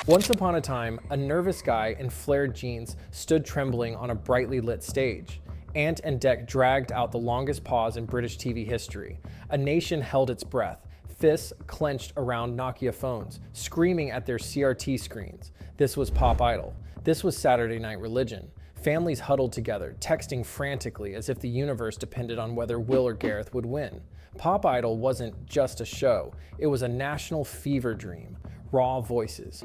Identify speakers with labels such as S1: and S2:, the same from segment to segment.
S1: Once upon a time, a nervous guy in flared jeans stood trembling on a brightly lit stage. Ant and Dec dragged out the longest pause in British TV history. A nation held its breath, fists clenched around Nokia phones, screaming at their CRT screens. This was Pop Idol. This was Saturday Night Religion. Families huddled together, texting frantically as if the universe depended on whether Will or Gareth would win. Pop Idol wasn't just a show, it was a national fever dream. Raw voices,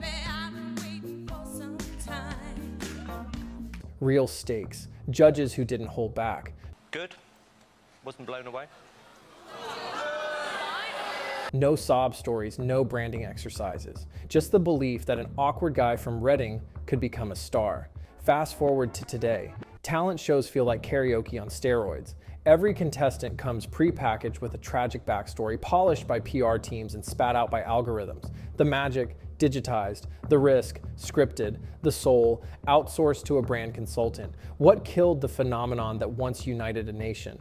S1: real stakes, judges who didn't hold back.
S2: Good. Wasn't blown away.
S1: No sob stories, no branding exercises. Just the belief that an awkward guy from Reading could become a star. Fast forward to today. Talent shows feel like karaoke on steroids. Every contestant comes pre-packaged with a tragic backstory, polished by PR teams and spat out by algorithms. The magic, digitized. The risk, scripted. The soul, outsourced to a brand consultant. What killed the phenomenon that once united a nation?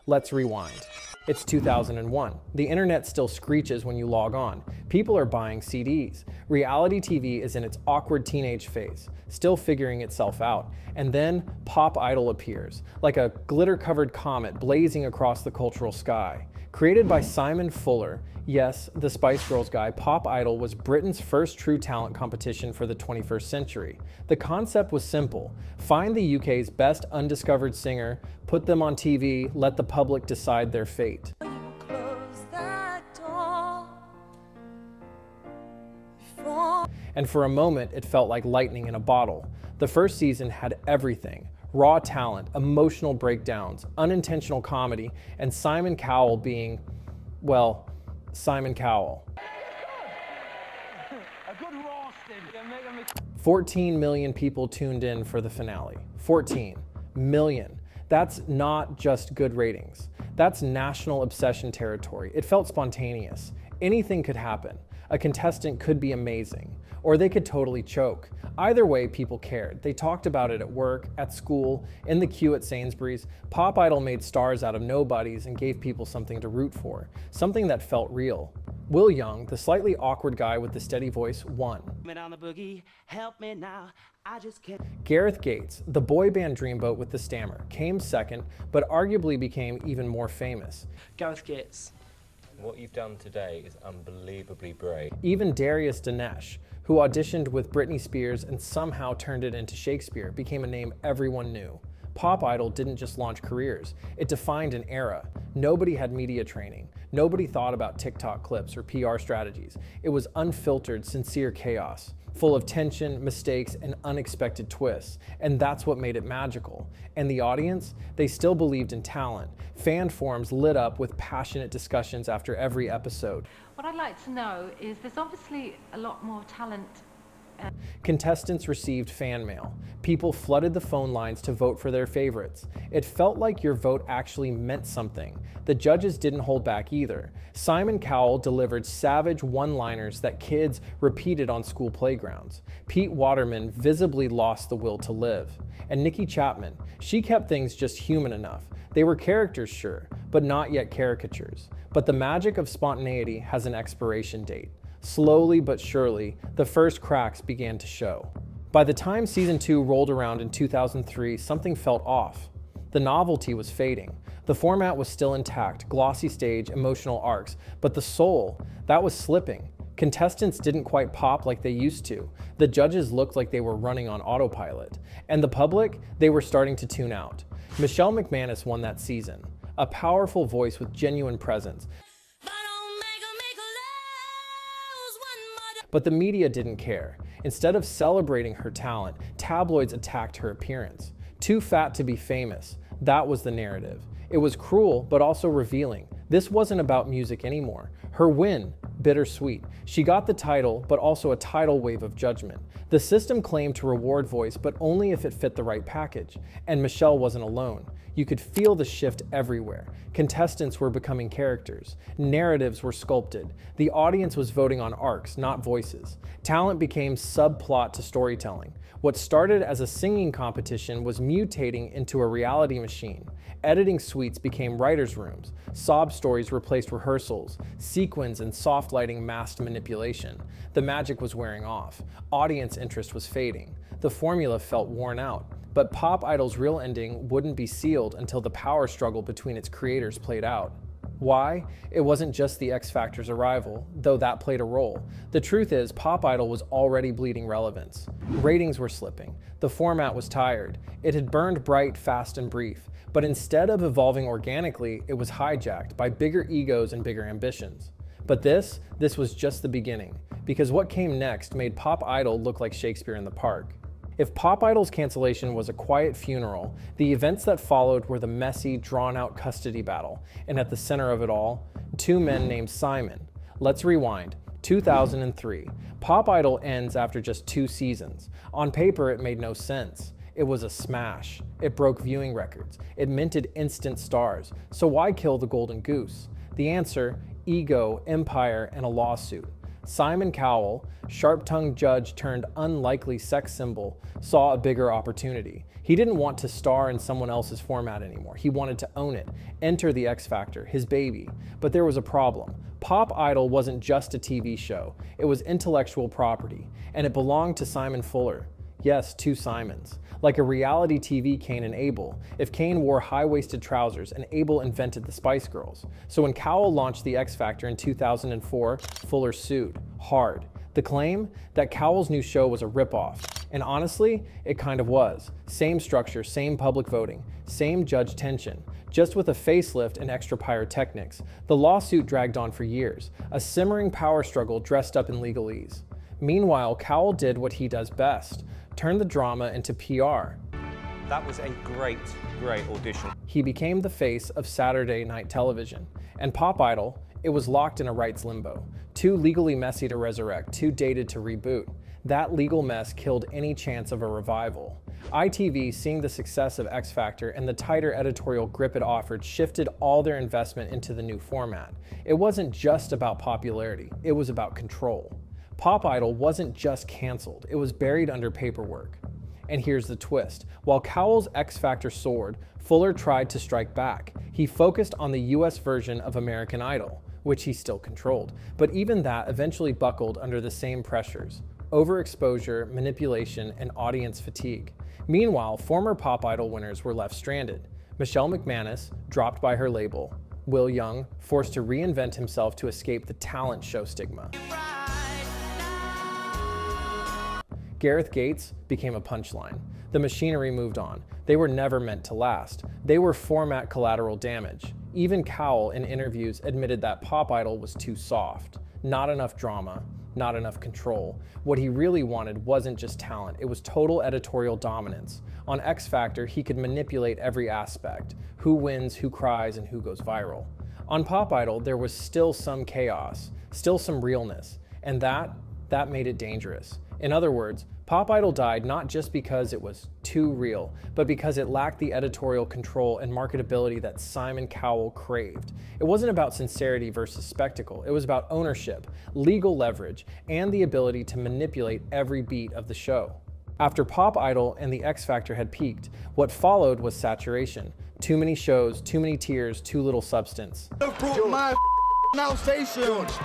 S1: Let's rewind. It's 2001. The internet still screeches when you log on. People are buying CDs. Reality TV is in its awkward teenage phase, still figuring itself out. And then Pop Idol appears, like a glitter-covered comet blazing across the cultural sky. Created by Simon Fuller, yes, the Spice Girls guy, Pop Idol was Britain's first true talent competition for the 21st century. The concept was simple. Find the UK's best undiscovered singer, put them on TV, let the public decide their fate. And for a moment, it felt like lightning in a bottle. The first season had everything. Raw talent, emotional breakdowns, unintentional comedy, and Simon Cowell being, well, Simon Cowell. 14 million people tuned in for the finale. 14 million. That's not just good ratings. That's national obsession territory. It felt spontaneous. Anything could happen. A contestant could be amazing, or they could totally choke. Either way, people cared. They talked about it at work, at school, in the queue at Sainsbury's. Pop Idol made stars out of nobodies and gave people something to root for, something that felt real. Will Young, the slightly awkward guy with the steady voice, won. Gareth Gates, the boy band dreamboat with the stammer, came second, but arguably became even more famous.
S3: Gareth Gates.
S2: What you've done today is unbelievably brave.
S1: Even Darius Dinesh, who auditioned with Britney Spears and somehow turned it into Shakespeare, became a name everyone knew. Pop Idol didn't just launch careers, it defined an era. Nobody had media training. Nobody thought about TikTok clips or PR strategies. It was unfiltered, sincere chaos, full of tension, mistakes, and unexpected twists. And that's what made it magical. And the audience, they still believed in talent. Fan forums lit up with passionate discussions after every episode.
S4: What I'd like to know is there's obviously a lot more talent.
S1: Contestants received fan mail. People flooded the phone lines to vote for their favorites. It felt like your vote actually meant something. The judges didn't hold back either. Simon Cowell delivered savage one-liners that kids repeated on school playgrounds. Pete Waterman visibly lost the will to live. And Nikki Chapman, she kept things just human enough. They were characters, sure, but not yet caricatures. But the magic of spontaneity has an expiration date. Slowly but surely, the first cracks began to show. By the time season 2 rolled around in 2003, something felt off. The novelty was fading. The format was still intact, glossy stage, emotional arcs, but the soul, that was slipping. Contestants didn't quite pop like they used to. The judges looked like they were running on autopilot. And the public, they were starting to tune out. Michelle McManus won that season. A powerful voice with genuine presence. But the media didn't care. Instead of celebrating her talent, tabloids attacked her appearance. Too fat to be famous. That was the narrative. It was cruel, but also revealing. This wasn't about music anymore. Her win, bittersweet. She got the title, but also a tidal wave of judgment. The system claimed to reward voice, but only if it fit the right package. And Michelle wasn't alone. You could feel the shift everywhere. Contestants were becoming characters. Narratives were sculpted. The audience was voting on arcs, not voices. Talent became subplot to storytelling. What started as a singing competition was mutating into a reality machine. Editing suites became writers' rooms. Sob stories replaced rehearsals. Sequins and soft lighting masked manipulation. The magic was wearing off. Audience interest was fading. The formula felt worn out. But Pop Idol's real ending wouldn't be sealed until the power struggle between its creators played out. Why? It wasn't just the X Factor's arrival, though that played a role. The truth is, Pop Idol was already bleeding relevance. Ratings were slipping. The format was tired. It had burned bright, fast, and brief. But instead of evolving organically, it was hijacked by bigger egos and bigger ambitions. But this was just the beginning, because what came next made Pop Idol look like Shakespeare in the Park. If Pop Idol's cancellation was a quiet funeral, the events that followed were the messy, drawn-out custody battle, and at the center of it all, two men named Simon. Let's rewind. 2003. Pop Idol ends after just 2 seasons. On paper, it made no sense. It was a smash. It broke viewing records. It minted instant stars. So why kill the golden goose? The answer: ego, empire, and a lawsuit. Simon Cowell, sharp-tongued judge turned unlikely sex symbol, saw a bigger opportunity. He didn't want to star in someone else's format anymore. He wanted to own it, enter the X Factor, his baby. But there was a problem. Pop Idol wasn't just a TV show. It was intellectual property, and it belonged to Simon Fuller. Yes, 2 Simons. Like a reality TV Cain and Abel. If Cain wore high-waisted trousers and Abel invented the Spice Girls. So when Cowell launched the X Factor in 2004, Fuller sued. Hard. The claim? That Cowell's new show was a ripoff. And honestly, it kind of was. Same structure, same public voting, same judge tension. Just with a facelift and extra pyrotechnics. The lawsuit dragged on for years. A simmering power struggle dressed up in legalese. Meanwhile, Cowell did what he does best. Turn the drama into PR.
S2: That was a great audition.
S1: He became the face of Saturday night television. And Pop Idol, it was locked in a rights limbo. Too legally messy to resurrect, too dated to reboot. That legal mess killed any chance of a revival. ITV, seeing the success of X Factor and the tighter editorial grip it offered, shifted all their investment into the new format. It wasn't just about popularity, it was about control. Pop Idol wasn't just canceled, it was buried under paperwork. And here's the twist. While Cowell's X Factor soared, Fuller tried to strike back. He focused on the US version of American Idol, which he still controlled. But even that eventually buckled under the same pressures: overexposure, manipulation, and audience fatigue. Meanwhile, former Pop Idol winners were left stranded. Michelle McManus, dropped by her label. Will Young, forced to reinvent himself to escape the talent show stigma. Gareth Gates became a punchline. The machinery moved on. They were never meant to last. They were format collateral damage. Even Cowell in interviews admitted that Pop Idol was too soft. Not enough drama, not enough control. What he really wanted wasn't just talent, it was total editorial dominance. On X Factor, he could manipulate every aspect: who wins, who cries, and who goes viral. On Pop Idol, there was still some chaos, still some realness, and that made it dangerous. In other words, Pop Idol died not just because it was too real, but because it lacked the editorial control and marketability that Simon Cowell craved. It wasn't about sincerity versus spectacle. It was about ownership, legal leverage, and the ability to manipulate every beat of the show. After Pop Idol and the X Factor had peaked, what followed was saturation. Too many shows, too many tiers, too little substance.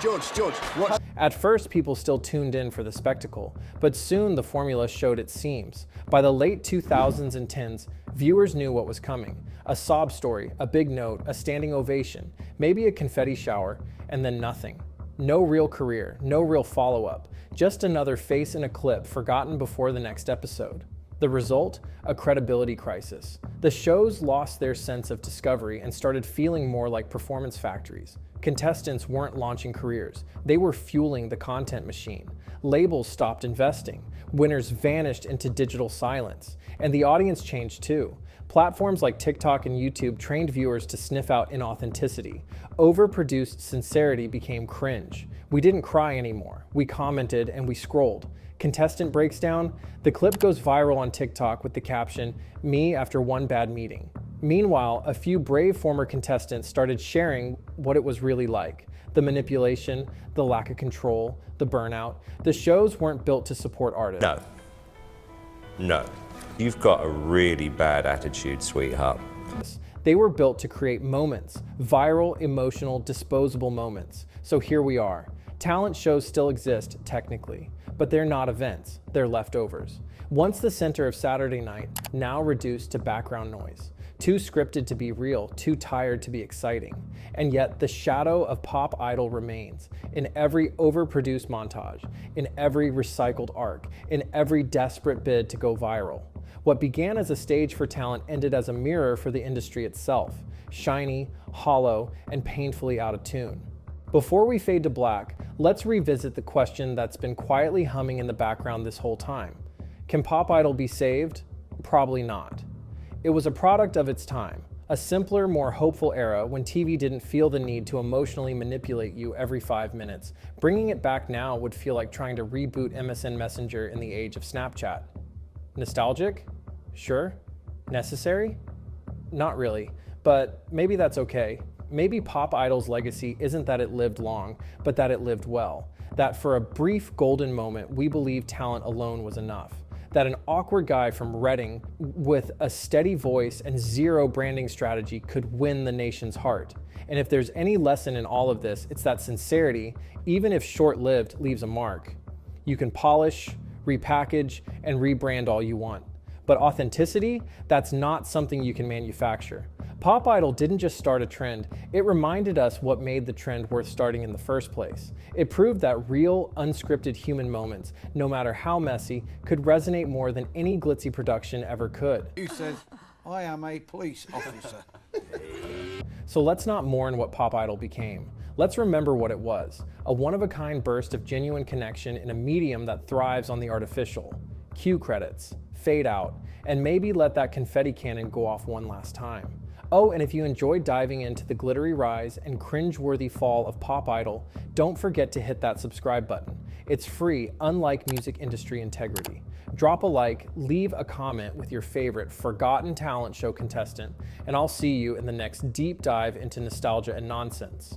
S3: George, what?
S1: At first, people still tuned in for the spectacle, but soon the formula showed its seams. By the late 2000s and 10s, viewers knew what was coming. A sob story, a big note, a standing ovation, maybe a confetti shower, and then nothing. No real career, no real follow-up, just another face in a clip forgotten before the next episode. The result? A credibility crisis. The shows lost their sense of discovery and started feeling more like performance factories. Contestants weren't launching careers. They were fueling the content machine. Labels stopped investing. Winners vanished into digital silence. And the audience changed too. Platforms like TikTok and YouTube trained viewers to sniff out inauthenticity. Overproduced sincerity became cringe. We didn't cry anymore. We commented and we scrolled. Contestant breaks down. The clip goes viral on TikTok with the caption, "Me after one bad meeting." Meanwhile, a few brave former contestants started sharing what it was really like. The manipulation, the lack of control, the burnout. The shows weren't built to support artists.
S2: No. No. You've got a really bad attitude, sweetheart.
S1: They were built to create moments, viral, emotional, disposable moments. So here we are. Talent shows still exist, technically, but they're not events, they're leftovers. Once the center of Saturday night, now reduced to background noise. Too scripted to be real, too tired to be exciting. And yet the shadow of pop idol remains in every overproduced montage, in every recycled arc, in every desperate bid to go viral. What began as a stage for talent ended as a mirror for the industry itself, shiny, hollow, and painfully out of tune. Before we fade to black, let's revisit the question that's been quietly humming in the background this whole time. Can Pop Idol be saved? Probably not. It was a product of its time, a simpler, more hopeful era when TV didn't feel the need to emotionally manipulate you every 5 minutes. Bringing it back now would feel like trying to reboot MSN Messenger in the age of Snapchat. Nostalgic? Sure. Necessary? Not really, but maybe that's okay. Maybe Pop Idol's legacy isn't that it lived long, but that it lived well. That for a brief golden moment, we believed talent alone was enough. That an awkward guy from Reading with a steady voice and zero branding strategy could win the nation's heart. And if there's any lesson in all of this, it's that sincerity, even if short-lived, leaves a mark. You can polish, repackage, and rebrand all you want. But authenticity, that's not something you can manufacture. Pop Idol didn't just start a trend, it reminded us what made the trend worth starting in the first place. It proved that real, unscripted human moments, no matter how messy, could resonate more than any glitzy production ever could.
S3: You said, I am a police officer.
S1: So let's not mourn what Pop Idol became. Let's remember what it was, a one-of-a-kind burst of genuine connection in a medium that thrives on the artificial. Cue credits, fade out, and maybe let that confetti cannon go off one last time. Oh, and if you enjoyed diving into the glittery rise and cringe-worthy fall of Pop Idol, don't forget to hit that subscribe button. It's free, unlike music industry integrity. Drop a like, leave a comment with your favorite forgotten talent show contestant, and I'll see you in the next deep dive into nostalgia and nonsense.